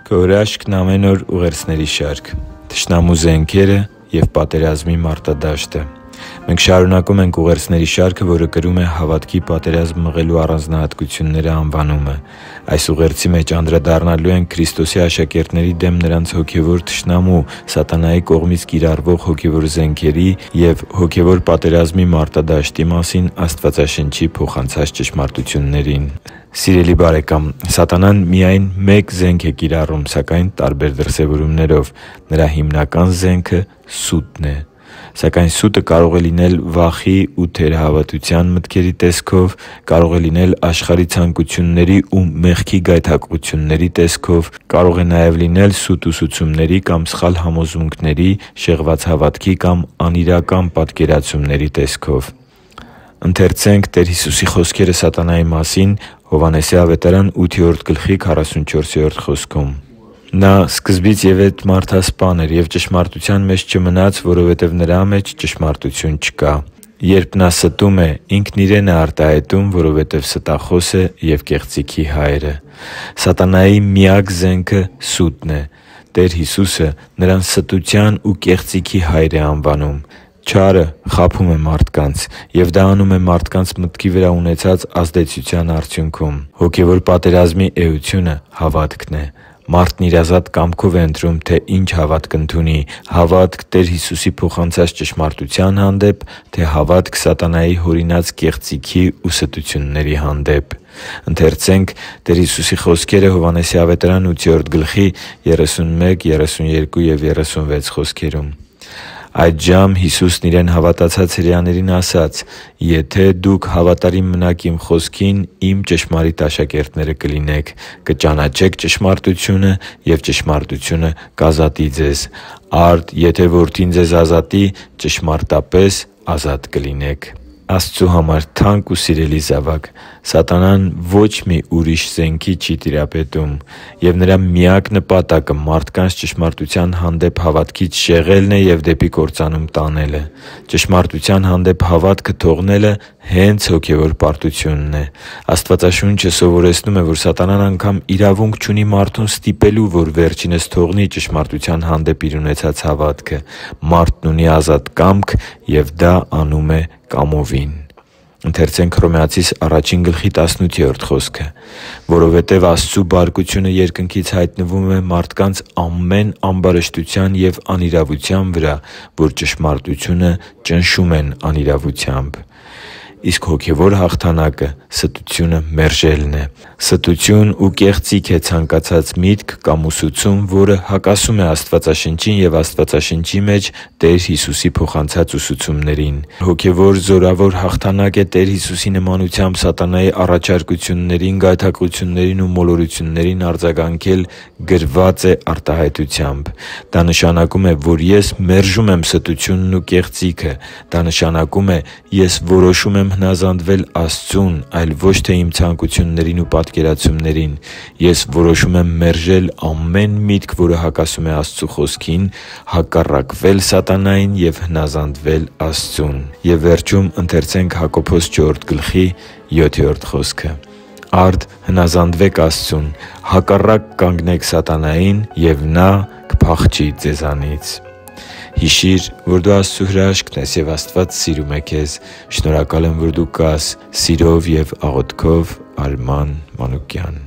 Քո հրաշքն ամեն օր ուղերձների շարք, թշնամու զենքերը և պատերազմի մարտադաշտը։ Մենք շարունակում ենք ուղերձների շարքը, որը կրում է «Հավատքի պատերազմ մղելու առանձնահատկությունները» անվանումը։ Այս ուղերձի մեջ անդրադառնալու ենք Քրիստոսի աշակերտների դեմ նրանց հոգևոր թշնամու՝ սատանայի կողմից կիրառվող հոգևոր զենքերի և հոգևոր պատերազմի մարտադաշտի մասին Աստվածաշնչի փոխանցած ճշմարտություններին։ Սիրելի՛ բարեկամ, սատանան միայն մեկ զենք է կիրառում, սակայն տարբեր դրսևորումներով։ Նրա հիմնական զենքը սուտն է։ Սակայն սուտը կարող է լինել վախի ու թերահավատության մտքերի տեսքով, կարող է լինել աշխարհի ցանկությունների ու մեղքի գայթակղությունների տեսքով, կարող է նաև լինել սուտ ուսուցումների կամ սխալ համոզմունքների, շեղված հավատքի կամ անիրական պատկերացումների տեսքով։ «Նա սկզբից ևեթ մարդասպան էր և ճշմարտության մեջ չմնաց, որովհետև նրա մեջ ճշմարտություն չկա։ Երբ նա ստում է, ինքն իրեն է արտահայտում, որովհետև ստախոս է և կեղծիքի հայր է» Սատանայի միակ զենքը սուտն է։ Տեր Հիսուսը նրան ստության ու կեղծիքի հայր է անվանում։ Չարը խաբում է մարդկանց, և դա անում է մարդկանց մտքի վրա ունեցած ազդեցության արդյունքում։ Հոգևոր պատերազմի էությունը հավատքն է։ Մարդն իր ազատ կամքով է ընտրում, թե ինչ հավատք ընդունի՝ հավատք Տեր Հիսուսի փոխանցած ճշմարտության հանդեպ, թե հավատք սատանայի հորինած կեղծիքի ու ստությունների հանդեպ։ «Այդժամ Հիսուսն իրեն հավատացած հրեաներին ասաց. «Եթե դուք հավատարիմ մնաք իմ խոսքին, իմ ճշմարիտ աշակերտները կլինեք, կճանաչեք ճշմարտությունը, և ճշմարտությունը կազատի ձեզ։ Արդ եթե Որդին ձեզ ազատի, ճշմարտապես ազատ կլինեք» Աստծու համար թանկ ու սիրելի՛ զավակ, սատանան ոչ մի ուրիշ զենքի չի տիրապետում, և նրա միակ նպատակը մարդկանց ճշմարտության հանդեպ հավատքից շեղելն է և դեպի կործանում տանելը։ Ճշմարտության հանդեպ հավատքը թողնելը հե՛նց հոգևոր պարտությունն է։ Աստվածաշունչը սովորեցնում է, որ սատանան անգամ իրավունք չունի մարդուն ստիպելու, որ վերջինս թողնի ճշմարտության հանդեպ իր ունեցած հավատքը։ Մարդն ունի ազատ կամք, և դա անում է կամովին։ «Որովհետև Աստծու բարկությունը երկնքից հայտնվում է մարդկանց ամեն ամբարշտության և անիրավության վրա, որ ճշմարտությունը ճնշում են անիրավությամբ» Իսկ հոգևոր հաղթանակը ստությունը մերժելն է։ Ստություն ու կեղծիք է ցանկացած միտք կամ ուսուցում, որը հակասում է Աստվածաշնչին և Աստվածաշնչի մեջ Տեր Հիսուսի փոխանցած ուսուցումներին։ Հոգևոր զորավոր հաղթանակ է Տեր Հիսուսի նմանությամբ սատանայի առաջարկություններին, գայթակղություններին ու մոլորություններին արձագանքել գրված է արտահայտությամբ։ Դա նշանակում է, որ ես մերժում եմ ստությունն ու կեղծիքը։ Դա նշանակում է՝ ես որոշում եմ հնազանդվել Աստծուն, այլ ոչ թե իմ ցանկություններին ու պատկերացումներին։ Ես որոշում եմ մերժել ամեն միտք, որը հակասում է Աստծու Խոսքին, հակառակվել սատանային և հնազանդվել Աստծուն։ «Արդ հնազանդվեք Աստծուն, հակառակ կանգնեք սատանային, և նա կփախչի ձեզանից» Հիշի՛ր, որ դու Աստծո հրաշքն ես, և Աստված սիրում է քեզ։ Շնորհակալ եմ, որ դու կա՛ս։ Սիրով և աղոթքով՝ Արման Մանուկյան։